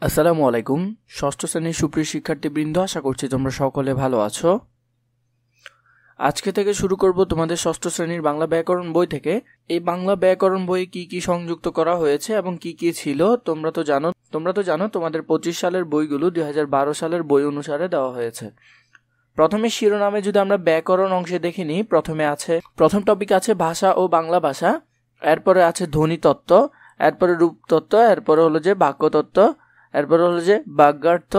আসসালামু আলাইকুম। ষষ্ঠ শ্রেণীর সুপ্রিয় শিক্ষার্থীবৃন্দ, আশা করছি তোমরা সকলে ভালো আছো। আজকে থেকে শুরু করব তোমাদের ষষ্ঠ শ্রেণীর বাংলা ব্যাকরণ বই থেকে। এই বাংলা ব্যাকরণ বইয়ে কি কি সংযুক্ত করা হয়েছে এবং কি কি ছিল তোমরা তো জানো তোমাদের 25 সালের বইগুলো 2012 সালের বই অনুসারে দেওয়া হয়েছে। প্রথমে শিরোনামে যদি আমরা ব্যাকরণ অংশে দেখে নিই, প্রথম টপিক আছে ভাষা ও বাংলা ভাষা, এরপরে আছে ধ্বনিতত্ত্ব, এরপরে রূপতত্ত্ব, এরপরে হলো যে বাক্যতত্ত্ব, এরপরে হলো যে বাগ্যার্থ,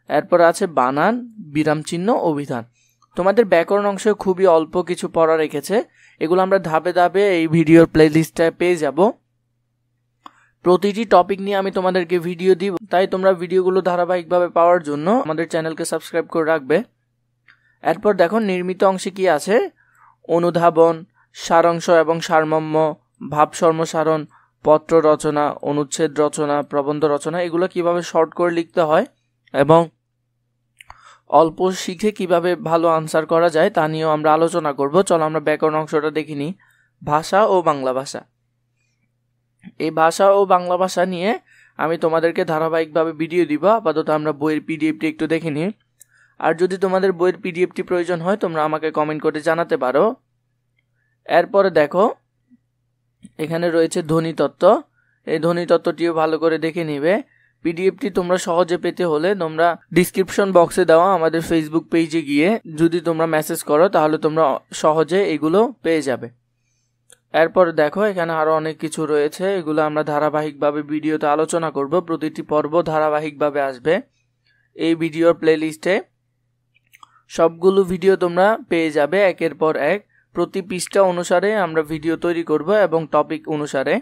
এরপরে আছে বানান, বিরামচিহ্ন, অভিধান। তোমাদের ব্যাকরণ অংশে খুবই অল্প কিছু পড়া রেখেছে, এগুলো আমরা ধাপে ধাপে এই ভিডিওর প্লেলিস্টে পেয়ে যাব। প্রতিটি টপিক নিয়ে আমি তোমাদেরকে ভিডিও দিব, তাই তোমরা ভিডিওগুলো ধারাবাহিকভাবে পাওয়ার জন্য আমাদের চ্যানেলকে সাবস্ক্রাইব করে রাখবে। এরপর দেখো নির্মিত অংশে কি আছে: অনুধাবন, সারাংশ এবং সারমর্ম, ভাব সম্প্রসারণ, পত্র রচনা, অনুচ্ছেদ রচনা, প্রবন্ধ রচনা, এগুলো কিভাবে শর্ট করে লিখতে হয় এবং অল্প শিখে কিভাবে ভালো আনসার করা যায় তা নিয়েও আমরা আলোচনা করব। চলো আমরা ব্যাকরণ অংশটা দেখে নিই। ভাষা ও বাংলা ভাষা। এই ভাষা ও বাংলা ভাষা নিয়ে আমি তোমাদেরকে ধারাবাহিকভাবে ভিডিও দিব। আপাতত আমরা বইয়ের পিডিএফটি একটু দেখে নিই। আর যদি তোমাদের বইয়ের পিডিএফটি প্রয়োজন হয় তোমরা আমাকে কমেন্ট করে জানাতে পারো। এরপরে দেখো এখানে রয়েছে ধ্বনিতত্ত্ব। এই ধ্বনিতত্ত্বটিও ভালো করে দেখে নিবে। পিডিএফটি তোমরা সহজে পেতে হলে তোমরা ডিসক্রিপশন বক্সে দেওয়া আমাদের ফেসবুক পেজে গিয়ে যদি তোমরা মেসেজ করো তাহলে তোমরা সহজে এগুলো পেয়ে যাবে। এরপরে দেখো এখানে আরো অনেক কিছু রয়েছে, এগুলো আমরা ধারাবাহিকভাবে ভিডিওতে আলোচনা করব। প্রতিটি পর্ব ধারাবাহিকভাবে আসবে এই ভিডিওর প্লেলিস্টে। সবগুলো ভিডিও তোমরা পেয়ে যাবে একের পর এক। প্রতি পৃষ্ঠা অনুসারে আমরা ভিডিও তৈরি করব এবং টপিক অনুসারে।